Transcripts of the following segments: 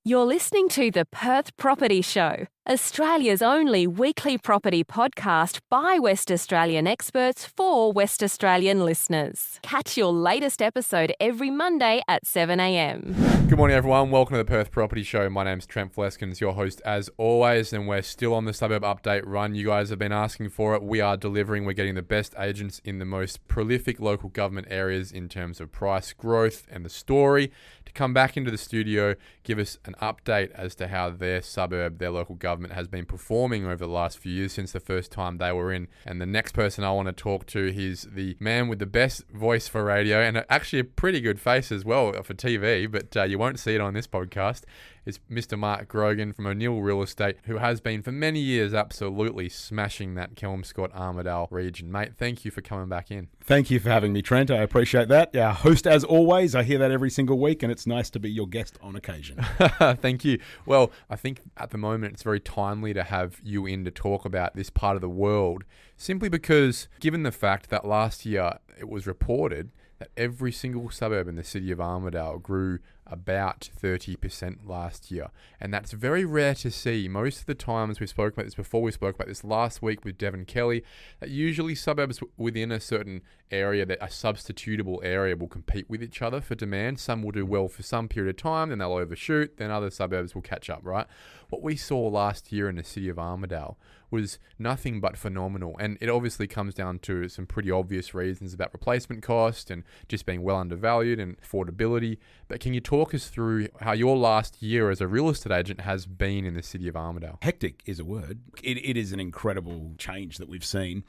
You're listening to the Perth Property Show, Australia's only weekly property podcast by West Australian experts for West Australian listeners. Catch your latest episode every Monday at 7 a.m. Good morning, everyone. Welcome to the Perth Property Show. My name's Trent Fleskens, your host as always, and we're still on the Suburb update run. You guys have been asking for it. We are delivering. We're getting the best agents in the most prolific local government areas in terms of price growth and the story to come back into the studio, give us an update as to how their suburb, their local government has been performing over the last few years since the first time they were in. And the next person I want to talk to, he's the man with the best voice for radio and actually a pretty good face as well for TV, but you won't see it on this podcast. It's Mr. Mark Grogan from O'Neill Real Estate, who has been for many years absolutely smashing that Kelmscott Armadale region. Mate, thank you for coming back in. Thank you for having me, Trent. I appreciate that. Yeah, host as always. I hear that every single week, and it's nice to be your guest on occasion. Thank you. Well, I think at the moment it's very timely to have you in to talk about this part of the world, simply because given the fact that last year it was reported that every single suburb in the City of Armadale grew about 30% last year. And that's very rare to see. Most of the times we spoke about this before, we spoke about this last week with Devon Kelly, that usually suburbs within a certain area, that a substitutable area, will compete with each other for demand. Some will do well for some period of time, then they'll overshoot, then other suburbs will catch up, right? What we saw last year in the City of Armadale was nothing but phenomenal. And it obviously comes down to some pretty obvious reasons about replacement cost and just being well undervalued and affordability. But can you talk us through how your last year as a real estate agent has been in the City of Armadale? Hectic is a word. It is an incredible change that we've seen.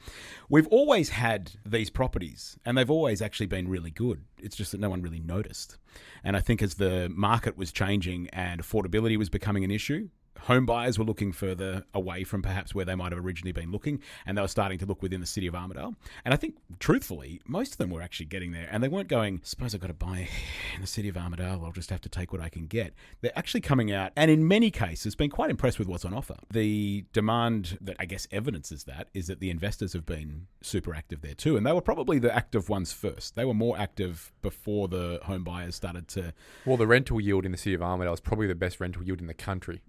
We've always had these properties, and they've always actually been really good. It's just that no one really noticed. And I think as the market was changing and affordability was becoming an issue, home buyers were looking further away from perhaps where they might have originally been looking, and they were starting to look within the City of Armadale. And I think, truthfully, most of them were actually getting there, and they weren't going, suppose I've got to buy in the City of Armadale, I'll just have to take what I can get. They're actually coming out, and in many cases, been quite impressed with what's on offer. The demand that I guess evidences that is that the investors have been super active there too, and they were probably the active ones first. They were more active before the home buyers started to... Well, the rental yield in the City of Armadale is probably the best rental yield in the country.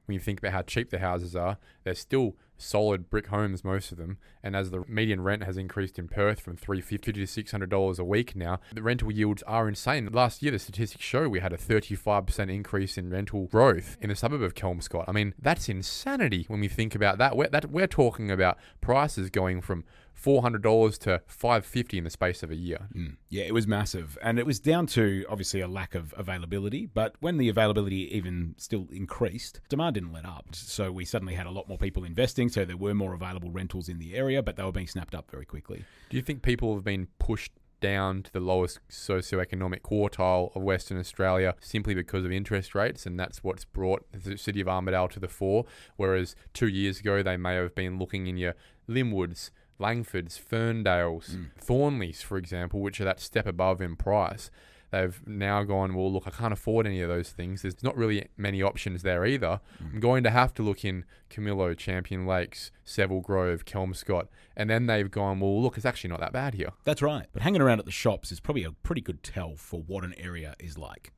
When you think about how cheap the houses are, they're still solid brick homes, most of them. And as the median rent has increased in Perth from $350 to $600 a week now, the rental yields are insane. Last year, the statistics show we had a 35% increase in rental growth in the suburb of Kelmscott. I mean, that's insanity when we think about that. We're talking about prices going from $400 to $550 in the space of a year. Yeah, it was massive. And it was down to, obviously, a lack of availability. But when the availability even still increased, demand didn't let up. So we suddenly had a lot more people investing. So there were more available rentals in the area, but they were being snapped up very quickly. Do you think people have been pushed down to the lowest socioeconomic quartile of Western Australia simply because of interest rates, and that's what's brought the City of Armadale to the fore? Whereas 2 years ago, they may have been looking in your Linwoods, Langfords, Ferndales, Thornleys, for example, which are that step above in price. They've now gone, well, look, I can't afford any of those things. There's not really many options there either. I'm going to have to look in Camillo, Champion Lakes, Seville Grove, Kelmscott. And then they've gone, well, look, it's actually not that bad here. That's right. But hanging around at the shops is probably a pretty good tell for what an area is like.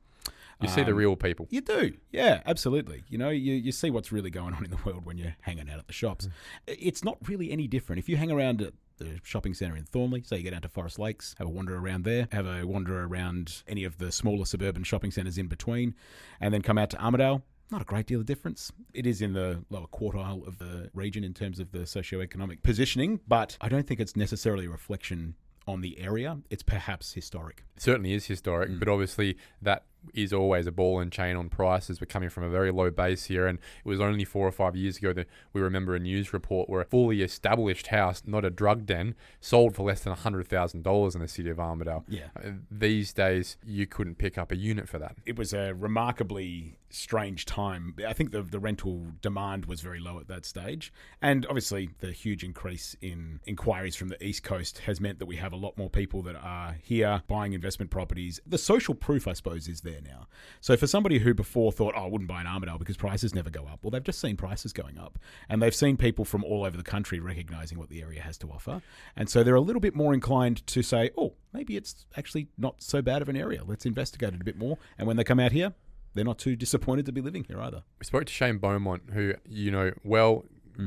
You see the real people. You do. Yeah, absolutely. You know, you see what's really going on in the world when you're hanging out at the shops. It's not really any different. If you hang around at the shopping centre in Thornley, so you get down to Forest Lakes, have a wander around there, have a wander around any of the smaller suburban shopping centres in between, and then come out to Armadale, not a great deal of difference. It is in the lower quartile of the region in terms of the socioeconomic positioning, but I don't think it's necessarily a reflection on the area. It's perhaps historic. It certainly is historic, but obviously that is always a ball and chain on prices. We're coming from a very low base here, and it was only 4 or 5 years ago that we remember a news report where a fully established house, not a drug den, sold for less than $100,000 in the City of Armadale. Yeah. These days, you couldn't pick up a unit for that. It was a remarkably strange time. I think the rental demand was very low at that stage, and obviously the huge increase in inquiries from the East Coast has meant that we have a lot more people that are here buying investment properties. The social proof, I suppose, is there now. So for somebody who before thought, I wouldn't buy an Armadale because prices never go up, well, they've just seen prices going up, and they've seen people from all over the country recognizing what the area has to offer. And so they're a little bit more inclined to say, oh, maybe it's actually not so bad of an area. Let's investigate it a bit more. And when they come out here, they're not too disappointed to be living here either. We spoke to Shane Beaumont, who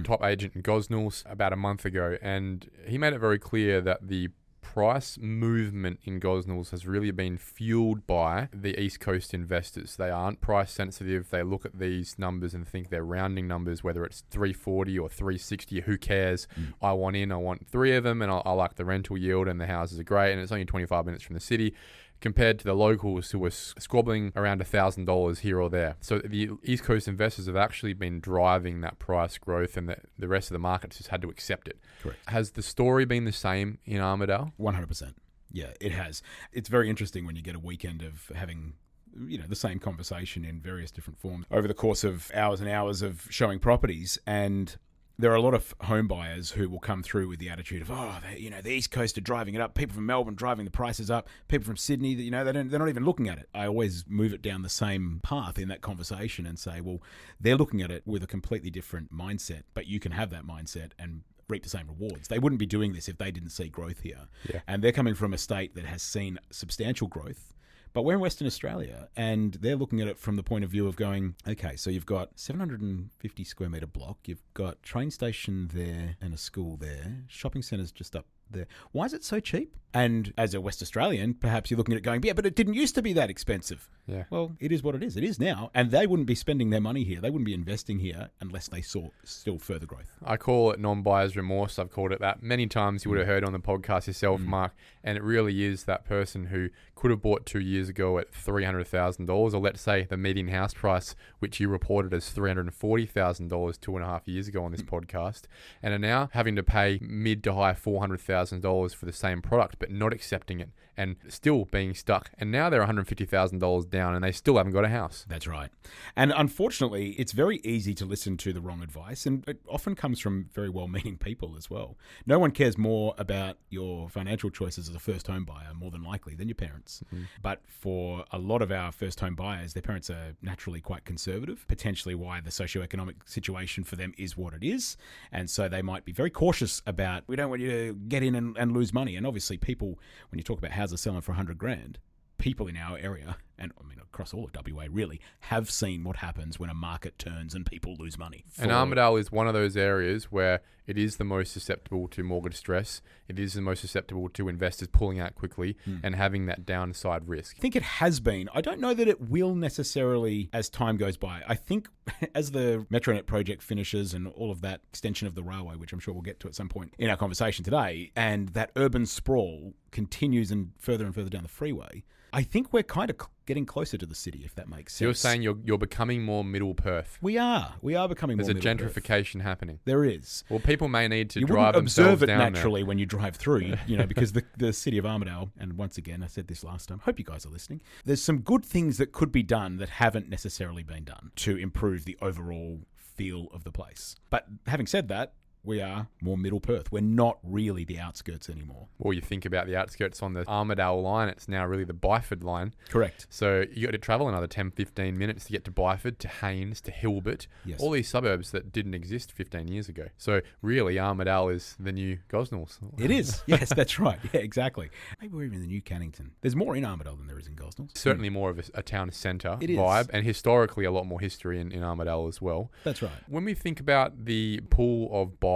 top agent in Gosnells, about a month ago, and he made it very clear that the price movement in Gosnells has really been fueled by the East Coast investors. They aren't price sensitive. They look at these numbers and think they're rounding numbers, whether it's 340 or 360, who cares? I want 3 of them, and I like the rental yield, and the houses are great, and it's only 25 minutes from the city, compared to the locals who were squabbling around $1,000 here or there. So the East Coast investors have actually been driving that price growth, and the rest of the market just had to accept it. Correct. Has the story been the same in Armadale? 100%. Yeah, it has. It's very interesting when you get a weekend of having the same conversation in various different forms over the course of hours and hours of showing properties, and there are a lot of home buyers who will come through with the attitude of, the East Coast are driving it up. People from Melbourne driving the prices up. People from Sydney, they're not even looking at it. I always move it down the same path in that conversation and say, well, they're looking at it with a completely different mindset, but you can have that mindset and reap the same rewards. They wouldn't be doing this if they didn't see growth here. Yeah. And they're coming from a state that has seen substantial growth. But we're in Western Australia, and they're looking at it from the point of view of going, okay, so you've got 750 square metre block, you've got train station there and a school there, shopping centres just up there. Why is it so cheap? And as a West Australian, perhaps you're looking at it going, yeah, but it didn't used to be that expensive. Yeah. Well, it is what it is. It is now. And they wouldn't be spending their money here. They wouldn't be investing here unless they saw still further growth. I call it non-buyer's remorse. I've called it that many times. You would have heard on the podcast yourself, Mark. And it really is that person who could have bought 2 years ago at $300,000, or let's say the median house price, which you reported as $340,000 2.5 years ago on this podcast, and are now having to pay mid to high $400,000 for the same product, but not accepting it and still being stuck. And now they're $150,000 down and they still haven't got a house. That's right. And unfortunately, it's very easy to listen to the wrong advice, and it often comes from very well-meaning people as well. No one cares more about your financial choices as a first home buyer, more than likely, than your parents. But for a lot of our first home buyers, their parents are naturally quite conservative, potentially why the socioeconomic situation for them is what it is. And so they might be very cautious about, we don't want you to get in and lose money. And obviously people, when you talk about houses selling for $100,000, people in our area, and I mean across all of WA really, have seen what happens when a market turns and people lose money. And Armadale is one of those areas where it is the most susceptible to mortgage stress. It is the most susceptible to investors pulling out quickly and having that downside risk. I think it has been. I don't know that it will necessarily as time goes by. I think as the Metronet project finishes and all of that extension of the railway, which I'm sure we'll get to at some point in our conversation today, and that urban sprawl continues and further down the freeway, I think we're kind of getting closer to the city, if that makes sense. You're saying you're becoming more middle Perth. We are becoming more middle There's a gentrification happening. There is. Well, people may need to you drive wouldn't themselves observe it down naturally there. when you drive through, because the City of Armadale, and once again, I said this last time, hope you guys are listening, there's some good things that could be done that haven't necessarily been done to improve the overall feel of the place. But having said that, we are more middle Perth. We're not really the outskirts anymore. Well, you think about the outskirts on the Armadale line, it's now really the Byford line. Correct. So you got to travel another 10, 15 minutes to get to Byford, to Haynes, to Hilbert, Yes. all these suburbs that didn't exist 15 years ago. So really, Armadale is the new Gosnells. It is. Yes, that's right. Yeah, exactly. Maybe we're even the new Cannington. There's more in Armadale than there is in Gosnells. Certainly more of a town centre It is. vibe, and historically a lot more history in Armadale as well. That's right. When we think about the pool of buyers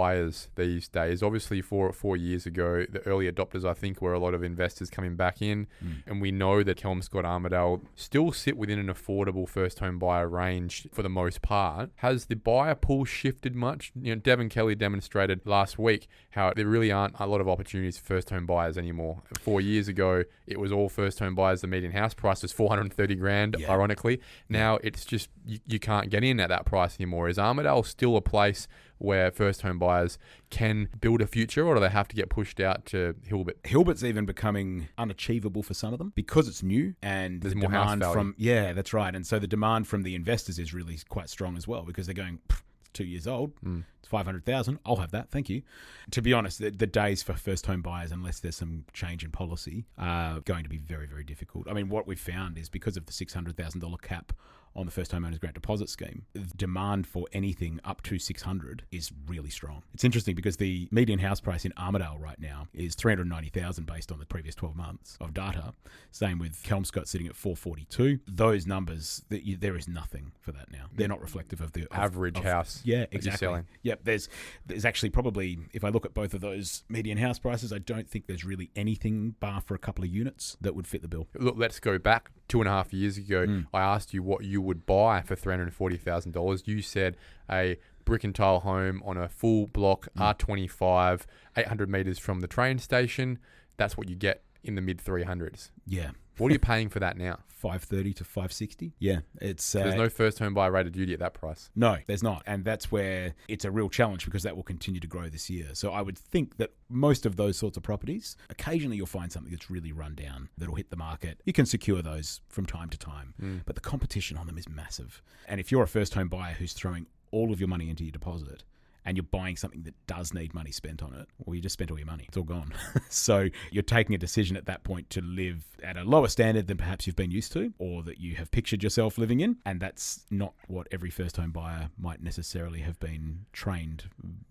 these days, obviously 4 years ago, the early adopters, I think, were a lot of investors coming back in. And we know that Kelmscott, Armadale still sit within an affordable first home buyer range for the most part. Has the buyer pool shifted much? Devon Kelly demonstrated last week how there really aren't a lot of opportunities for first home buyers anymore. 4 years ago, it was all first home buyers. The median house price was $430,000, Yeah. ironically. Now it's just, you can't get in at that price anymore. Is Armadale still a place where first home buyers can build a future, or do they have to get pushed out to Hilbert? Hilbert's even becoming unachievable for some of them because it's new, and There's the more house demand value. from that's right. And so the demand from the investors is really quite strong as well, because they're going, it's 2 years old, it's 500,000. I'll have that, thank you. To be honest, the days for first home buyers, unless there's some change in policy, are going to be very, very difficult. I mean, what we've found is because of the $600,000 cap on the First Homeowners Grant Deposit Scheme, the demand for anything up to 600 is really strong. It's interesting because the median house price in Armadale right now is 390,000 based on the previous 12 months of data. Same with Kelmscott sitting at 442. Those numbers, there is nothing for that now. They're not reflective of the average house. Yeah, that you're exactly. selling. Yep, there's actually probably, if I look at both of those median house prices, I don't think there's really anything bar for a couple of units that would fit the bill. Look, let's go back 2.5 years ago. I asked you what you would buy for $340,000. You said a brick and tile home on a full block R25, 800 meters from the train station. That's what you get in the mid 300s. Yeah. What are you paying for that now? 530 to 560. Yeah, it's There's no first home buyer rated duty at that price. No, there's not, and that's where it's a real challenge because that will continue to grow this year. So I would think that most of those sorts of properties, occasionally you'll find something that's really run down that'll hit the market. You can secure those from time to time, but the competition on them is massive. And if you're a first home buyer who's throwing all of your money into your deposit, and you're buying something that does need money spent on it, well, you just spent all your money. It's all gone. So you're taking a decision at that point to live at a lower standard than perhaps you've been used to or that you have pictured yourself living in. And that's not what every first-home buyer might necessarily have been trained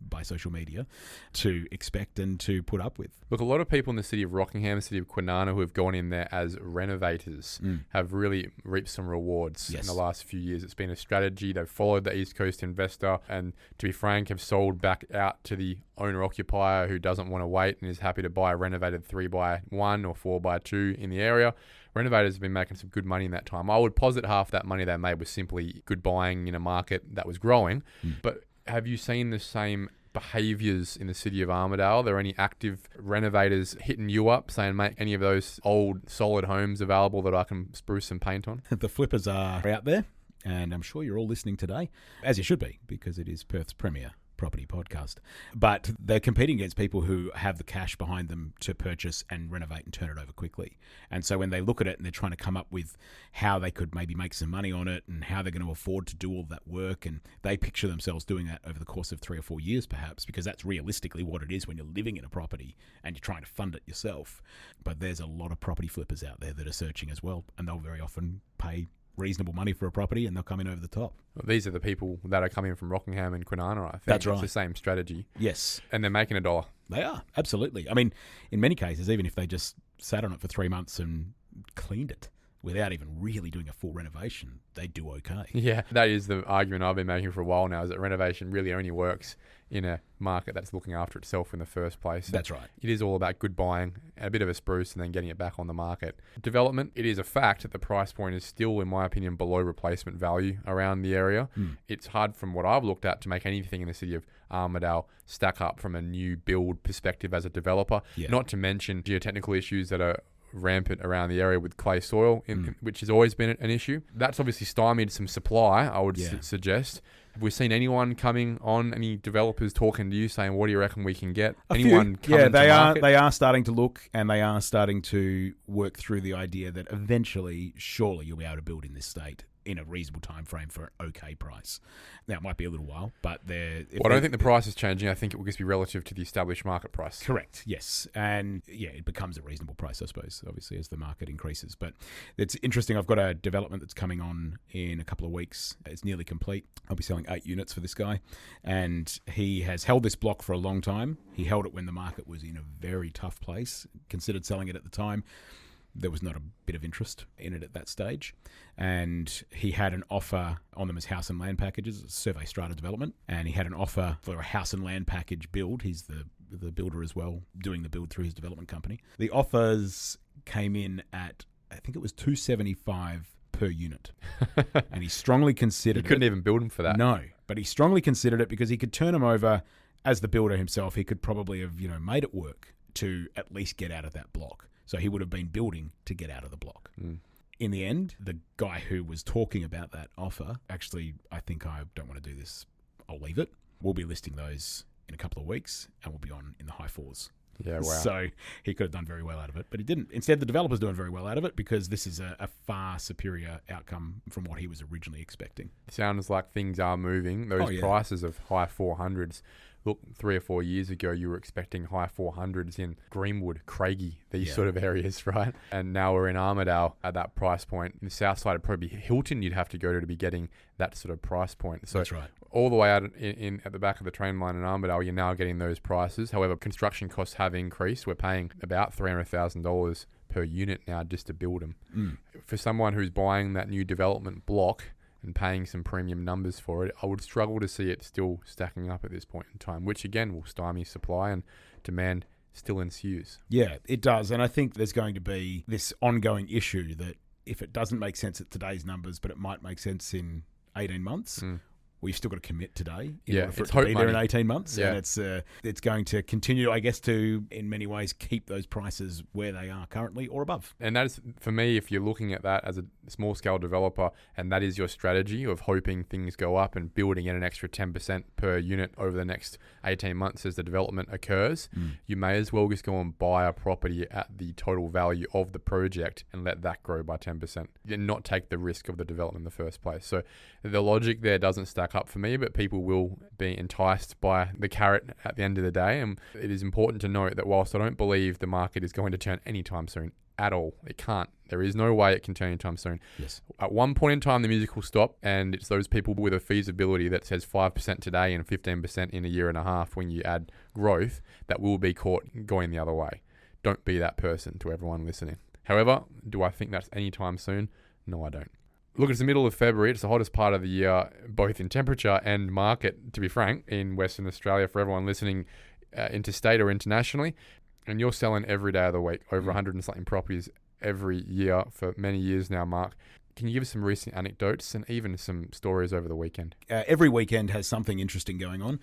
by social media to expect and to put up with. Look, a lot of people in the city of Rockingham, the city of Kwinana, who have gone in there as renovators have really reaped some rewards in the last few years. It's been a strategy. They've followed the East Coast investor and, to be frank, have sold back out to the owner-occupier who doesn't want to wait and is happy to buy a renovated 3x1 or 4x2 in the area. Renovators have been making some good money in that time. I would posit half that money they made was simply good buying in a market that was growing. But have you seen the same behaviours in the city of Armadale? Are there any active renovators hitting you up saying, make any of those old solid homes available that I can spruce some paint on? The flippers are out there, and I'm sure you're all listening today, as you should be, because it is Perth's premier property podcast. But they're competing against people who have the cash behind them to purchase and renovate and turn it over quickly. And so when they look at it and they're trying to come up with how they could maybe make some money on it and how they're going to afford to do all that work, and they picture themselves doing that over the course of 3 or 4 years perhaps, because that's realistically what it is when you're living in a property and you're trying to fund it yourself. But there's a lot of property flippers out there that are searching as well, and they'll very often pay reasonable money for a property and they'll come in over the top. Well, these are the people that are coming from Rockingham and Kwinana, I think. That's right. It's the same strategy. Yes. And they're making $1. They are, absolutely. I mean, in many cases, even if they just sat on it for 3 months and cleaned it without even really doing a full renovation, they do okay. Yeah, that is the argument I've been making for a while now, is that renovation really only works in a market that's looking after itself in the first place. That's right. It is all about good buying, a bit of a spruce, and then getting it back on the market. Development, it is a fact that the price point is still, in my opinion, below replacement value around the area. It's hard from what I've looked at to make anything in the city of Armadale stack up from a new build perspective as a developer, not to mention geotechnical issues that are rampant around the area with clay soil, which has always been an issue. That's obviously stymied some supply, I would suggest. Have we seen anyone coming on, any developers talking to you saying, what do you reckon we can get? Anyone coming to market? They are starting to look, and they are starting to work through the idea that eventually, surely you'll be able to build in this state in a reasonable time frame for an okay price. Now, it might be a little while, but I don't think the price is changing. I think it will just be relative to the established market price. Correct, yes. And yeah, it becomes a reasonable price, I suppose, obviously, as the market increases. But it's interesting. I've got a development that's coming on in a couple of weeks. It's nearly complete. I'll be selling 8 units for this guy. And he has held this block for a long time. He held it when the market was in a very tough place, considered selling it at the time. There was not a bit of interest in it at that stage. And he had an offer on them as house and land packages, survey strata development. And he had an offer for a house and land package build. He's the builder as well, doing the build through his development company. The offers came in at, I think it was $275 per unit. And he strongly considered He couldn't even build them for that. No, but he strongly considered it because he could turn them over as the builder himself. He could probably have, made it work to at least get out of that block. So he would have been building to get out of the block. In the end, the guy who was talking about that offer, actually, I think I don't want to do this. I'll leave it. We'll be listing those in a couple of weeks, and we'll be on in the high 4s. Yeah, wow. So he could have done very well out of it, but he didn't. Instead, the developer's doing very well out of it because this is a far superior outcome from what he was originally expecting. Sounds like things are moving. Those prices of high 400s look, 3 or 4 years ago, you were expecting high 400s in Greenwood, Craigie, these sort of areas, right? And now we're in Armadale at that price point. In the south side, it'd probably be Hilton you'd have to go to be getting that sort of price point. So That's right. all the way out in at the back of the train line in Armadale, you're now getting those prices. However, construction costs have increased. We're paying about $300,000 per unit now just to build them. For someone who's buying that new development block and paying some premium numbers for it, I would struggle to see it still stacking up at this point in time, which again will stymie supply and demand still ensues. Yeah, it does. And I think there's going to be this ongoing issue that if it doesn't make sense at today's numbers, but it might make sense in 18 months, we've still got to commit today in order for it to be there in 18 months. Yeah. And it's going to continue, I guess, to, in many ways, keep those prices where they are currently or above. And that is, for me, if you're looking at that as a small-scale developer and that is your strategy of hoping things go up and building in an extra 10% per unit over the next 18 months as the development occurs, you may as well just go and buy a property at the total value of the project and let that grow by 10% and not take the risk of the development in the first place. So the logic there doesn't stack up for me, but people will be enticed by the carrot at the end of the day. And it is important to note that whilst I don't believe the market is going to turn anytime soon at all, it can't. There is no way it can turn anytime soon. Yes. At one point in time, the music will stop, and it's those people with a feasibility that says 5% today and 15% in a year and a half when you add growth that will be caught going the other way. Don't be that person to everyone listening. However, do I think that's anytime soon? No, I don't. Look, it's the middle of February. It's the hottest part of the year, both in temperature and market, to be frank, in Western Australia for everyone listening interstate or internationally. And you're selling every day of the week, over 100 and something properties every year for many years now, Mark. Can you give us some recent anecdotes and even some stories over the weekend? Every weekend has something interesting going on.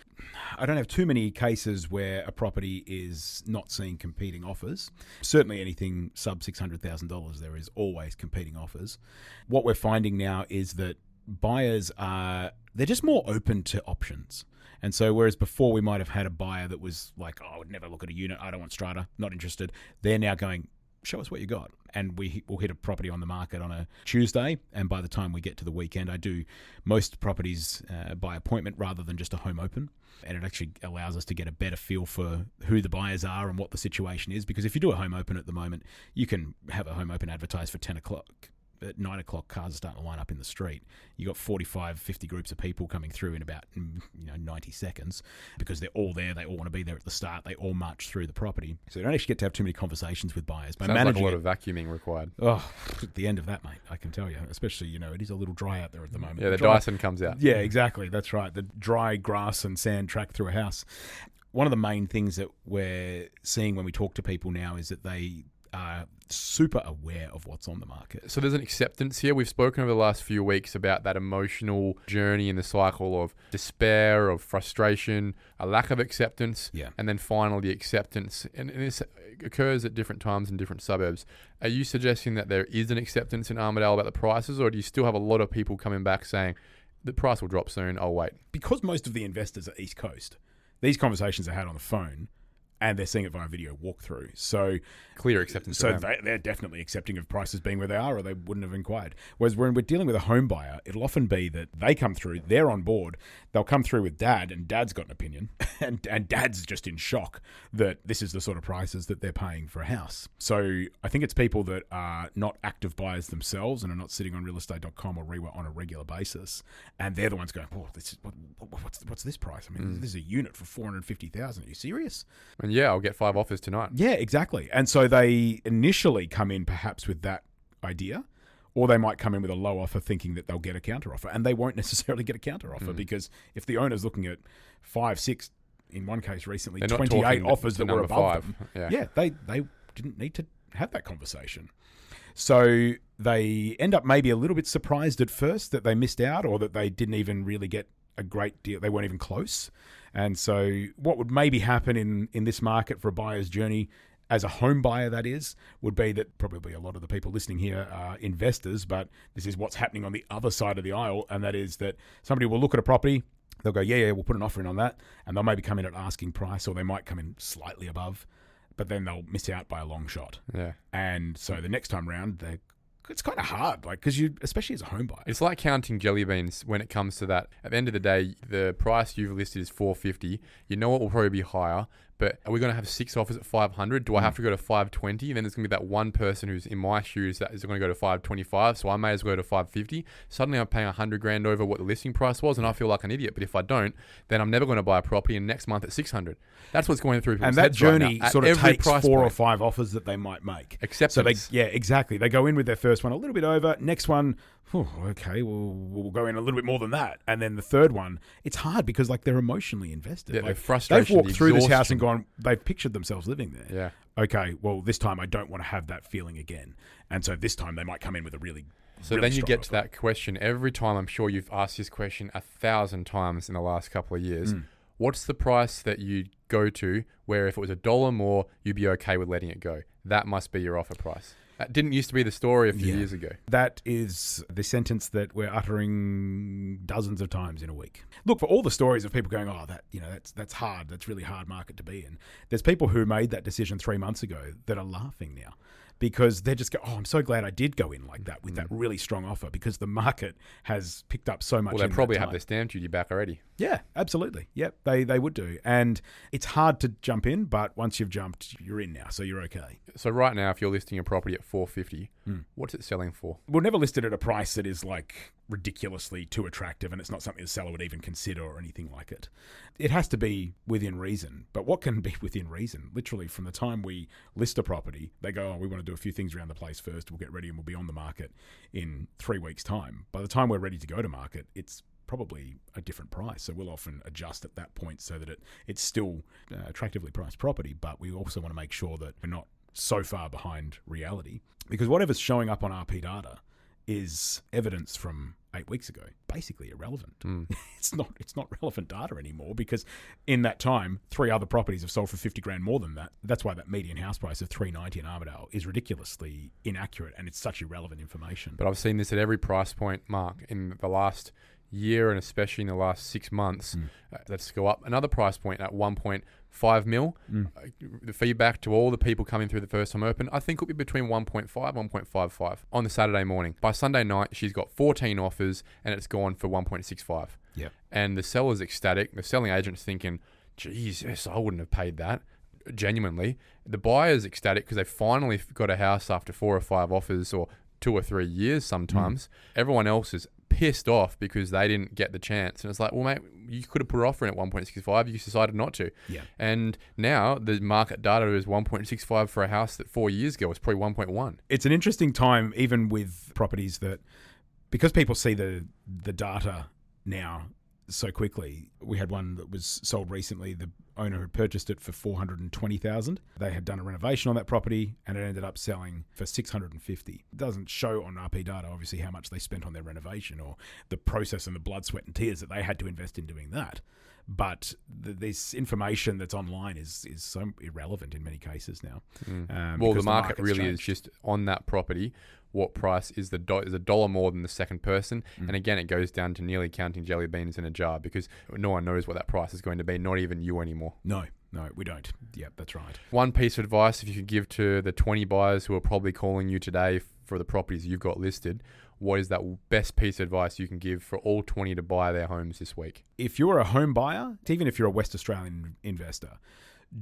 I don't have too many cases where a property is not seeing competing offers. Certainly anything sub $600,000, there is always competing offers. What we're finding now is that buyers they're just more open to options. And so whereas before we might have had a buyer that was like, oh, I would never look at a unit, I don't want strata, not interested. They're now going, show us what you got. And we'll hit a property on the market on a Tuesday. And by the time we get to the weekend, I do most properties by appointment rather than just a home open. And it actually allows us to get a better feel for who the buyers are and what the situation is. Because if you do a home open at the moment, you can have a home open advertised for 10 o'clock. At 9 o'clock, cars are starting to line up in the street. You got 45, 50 groups of people coming through in about 90 seconds because they're all there. They all want to be there at the start. They all march through the property. So you don't actually get to have too many conversations with buyers. Sounds like a lot of vacuuming required. Oh, at the end of that, mate, I can tell you. Especially, it is a little dry out there at the moment. Yeah, the Dyson comes out. Yeah, exactly. That's right. The dry grass and sand track through a house. One of the main things that we're seeing when we talk to people now is that they are super aware of what's on the market. So there's an acceptance here. We've spoken over the last few weeks about that emotional journey in the cycle of despair, of frustration, a lack of acceptance, and then finally acceptance. And this occurs at different times in different suburbs. Are you suggesting that there is an acceptance in Armadale about the prices, or do you still have a lot of people coming back saying the price will drop soon, I'll wait? Because most of the investors are East Coast, these conversations are had on the phone, and they're seeing it via video walkthrough. So clear acceptance. So they're definitely accepting of prices being where they are, or they wouldn't have inquired. Whereas when we're dealing with a home buyer, it'll often be that they come through, they're on board, they'll come through with dad, and dad's got an opinion, and dad's just in shock that this is the sort of prices that they're paying for a house. So I think it's people that are not active buyers themselves and are not sitting on realestate.com or REWA on a regular basis, and they're the ones going, oh, what's this price? I mean, this is a unit for $450,000. Are you serious? And yeah, I'll get 5 offers tonight. Yeah, exactly. And so they initially come in perhaps with that idea, or they might come in with a low offer thinking that they'll get a counter offer, and they won't necessarily get a counter offer because if the owner's looking at 5, 6, in one case recently, 28 offers that were above them, they didn't need to have that conversation. So they end up maybe a little bit surprised at first that they missed out, or that they didn't even really get a great deal. They weren't even close. And so what would maybe happen in this market for a buyer's journey, as a home buyer that is, would be that probably a lot of the people listening here are investors, but this is what's happening on the other side of the aisle, and that is that somebody will look at a property, they'll go, yeah, we'll put an offer in on that, and they'll maybe come in at asking price, or they might come in slightly above, but then they'll miss out by a long shot. Yeah. And so the next time round, they're it's kind of hard, like, because you, especially as a home buyer. It's like counting jelly beans when it comes to that. At the end of the day, the price you've listed is $450. You know it will probably be higher, but are we going to have 6 offers at $500? Do I have to go to $520? And then there's going to be that one person who's in my shoes that is going to go to $525, so I may as well go to $550. Suddenly I'm paying $100,000 over what the listing price was, and I feel like an idiot. But if I don't, then I'm never going to buy a property in next month at $600. That's what's going through people's and that heads right journey now, sort of takes 4 point. or 5 offers that they might make. Acceptance. So exactly. They go in with their first one a little bit over. Next one, okay, we'll go in a little bit more than that. And then the third one, it's hard because like they're emotionally invested. Yeah, like, the frustration, they've walked through this house exhaustion. and gone, they've pictured themselves living there. Yeah. Okay, well, this time I don't want to have that feeling again. And so this time they might come in with a really So then you get to that question. Every time, I'm sure you've asked this question 1,000 times in the last couple of years. What's the price that you go to where if it was $1 more, you'd be okay with letting it go? That must be your offer price. That didn't used to be the story a few years ago. That is the sentence that we're uttering dozens of times in a week. Look, for all the stories of people going, that's hard. That's really hard market to be in. There's people who made that decision 3 months ago that are laughing now. Because they're just I'm so glad I did go in like that with that really strong offer because the market has picked up so much. Well, they probably have their stamp duty back already. Yeah, absolutely. Yep, they would do. And it's hard to jump in, but once you've jumped, you're in now, so you're okay. So right now, if you're listing a property at $450, what's it selling for? We'll never list it at a price that is like ridiculously too attractive and it's not something the seller would even consider or anything like it. It has to be within reason. But what can be within reason? Literally from the time we list a property, they go, we want to do a few things around the place first. We'll get ready and we'll be on the market in 3 weeks' time. By the time we're ready to go to market, it's probably a different price. So we'll often adjust at that point so that it's still attractively priced property, but we also want to make sure that we're not so far behind reality. Because whatever's showing up on RP data is evidence from 8 weeks ago, basically irrelevant. It's not relevant data anymore because in that time, 3 other properties have sold for $50,000 more than that. That's why that median house price of $390 in Armadale is ridiculously inaccurate and it's such irrelevant information. But I've seen this at every price point, Mark, in the last year and especially in the last 6 months. Let's go up another price point at 1.5 mil. The feedback to all the people coming through the first time open, I think it'll be between 1.5, 1.55 on the Saturday morning. By Sunday night, she's got 14 offers and it's gone for 1.65. Yeah. And the seller's ecstatic. The selling agent's thinking, Jesus, I wouldn't have paid that. Genuinely. The buyer's ecstatic because they finally got a house after 4 or 5 offers or 2 or 3 years sometimes. Everyone else is pissed off because they didn't get the chance. And it's like, well, mate, you could have put an offer in at 1.65. You decided not to. Yeah. And now the market data is 1.65 for a house that 4 years ago was probably 1.1. It's an interesting time, even with properties that, because people see the data now so quickly. We had one that was sold recently. The owner had purchased it for $420,000. They had done a renovation on that property and it ended up selling for $650,000. It doesn't show on RP data, obviously, how much they spent on their renovation or the process and the blood, sweat and tears that they had to invest in doing that. But this information that's online is so irrelevant in many cases now. Well, the market really changed. is just on that property. What price is is $1 more than the second person? And again, it goes down to nearly counting jelly beans in a jar because no one knows what that price is going to be, not even you anymore. No, we don't. Yep, that's right. One piece of advice, if you could give to the 20 buyers who are probably calling you today for the properties you've got listed, what is that best piece of advice you can give for all 20 to buy their homes this week? If you're a home buyer, even if you're a West Australian investor,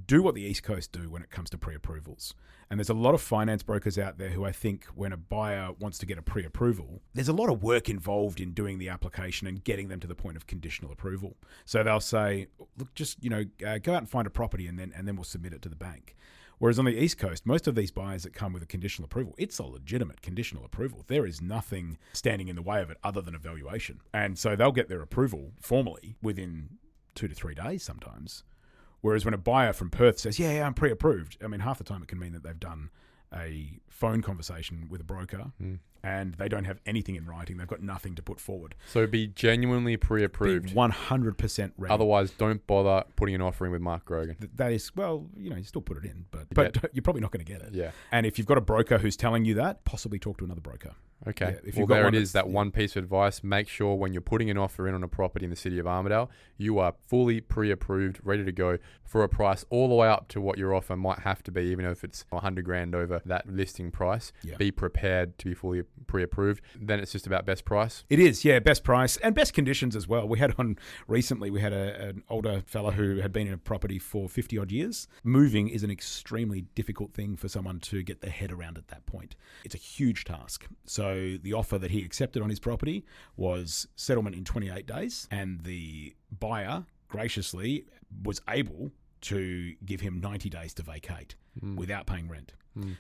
do what the East Coast do when it comes to pre-approvals. And there's a lot of finance brokers out there who I think when a buyer wants to get a pre-approval, there's a lot of work involved in doing the application and getting them to the point of conditional approval. So they'll say, look, just go out and find a property and then we'll submit it to the bank. Whereas on the East Coast, most of these buyers that come with a conditional approval, it's a legitimate conditional approval. There is nothing standing in the way of it other than a valuation. And so they'll get their approval formally within 2 to 3 days sometimes. Whereas when a buyer from Perth says, yeah, I'm pre-approved, I mean, half the time it can mean that they've done a phone conversation with a broker and they don't have anything in writing. They've got nothing to put forward. So be genuinely pre-approved. Be 100% ready. Otherwise, don't bother putting an offer in with Mark Grogan. That is, well, you still put it in, but you're probably not going to get it. Yeah. And if you've got a broker who's telling you that, possibly talk to another broker. Okay. Yeah, well, there it is, that one piece of advice. Make sure when you're putting an offer in on a property in the City of Armadale, you are fully pre-approved, ready to go for a price all the way up to what your offer might have to be, even if it's $100,000 over that listing price. Yeah. Be prepared to be fully pre-approved. Then it's just about best price. It is, yeah, best price and best conditions as well. We had an older fella who had been in a property for 50 odd years. Moving is an extremely difficult thing for someone to get their head around at that point. It's a huge task. So the offer that he accepted on his property was settlement in 28 days, and the buyer graciously was able to give him 90 days to vacate without paying rent.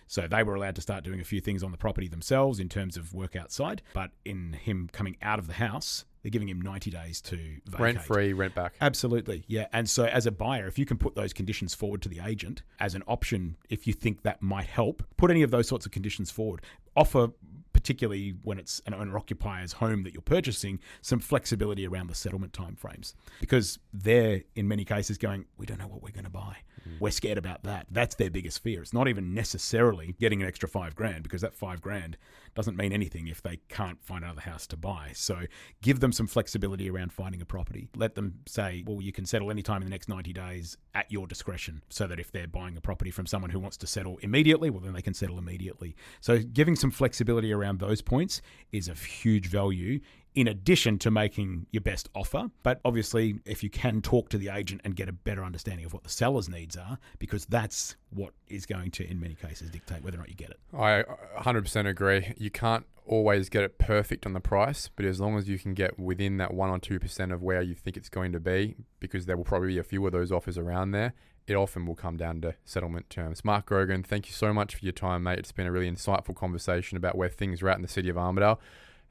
So they were allowed to start doing a few things on the property themselves in terms of work outside, but in him coming out of the house, they're giving him 90 days to vacate. Rent-free, rent back. Absolutely, yeah. And so as a buyer, if you can put those conditions forward to the agent as an option, if you think that might help, put any of those sorts of conditions forward. Offer, particularly when it's an owner-occupier's home that you're purchasing, some flexibility around the settlement timeframes. Because they're, in many cases, going, we don't know what we're going to buy. We're scared about that. That's their biggest fear. It's not even necessarily getting an extra $5,000, because that $5,000 doesn't mean anything if they can't find another house to buy. So give them some flexibility around finding a property. Let them say, well, you can settle anytime in the next 90 days at your discretion, so that if they're buying a property from someone who wants to settle immediately, well, then they can settle immediately. So giving some flexibility around those points is of huge value, in addition to making your best offer. But obviously, if you can talk to the agent and get a better understanding of what the seller's needs are, because that's what is going to, in many cases, dictate whether or not you get it. I 100% agree. You can't always get it perfect on the price, but as long as you can get within that 1 or 2% of where you think it's going to be, because there will probably be a few of those offers around there, it often will come down to settlement terms. Mark Grogan, thank you so much for your time, mate. It's been a really insightful conversation about where things are at in the City of Armadale.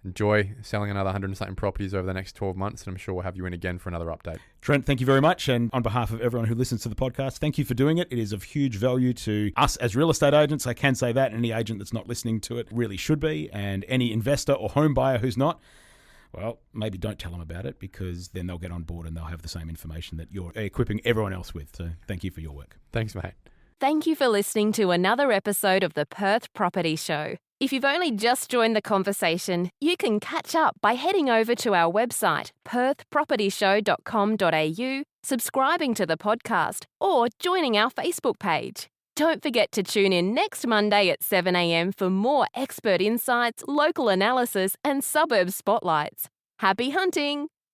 Enjoy selling another 100 and something properties over the next 12 months, and I'm sure we'll have you in again for another update. Trent, thank you very much. And on behalf of everyone who listens to the podcast, thank you for doing it. It is of huge value to us as real estate agents. I can say that. Any agent that's not listening to it really should be. And any investor or home buyer who's not, well, maybe don't tell them about it, because then they'll get on board and they'll have the same information that you're equipping everyone else with. So thank you for your work. Thanks, mate. Thank you for listening to another episode of the Perth Property Show. If you've only just joined the conversation, you can catch up by heading over to our website, perthpropertyshow.com.au, subscribing to the podcast, or joining our Facebook page. Don't forget to tune in next Monday at 7 a.m. for more expert insights, local analysis, and suburb spotlights. Happy hunting!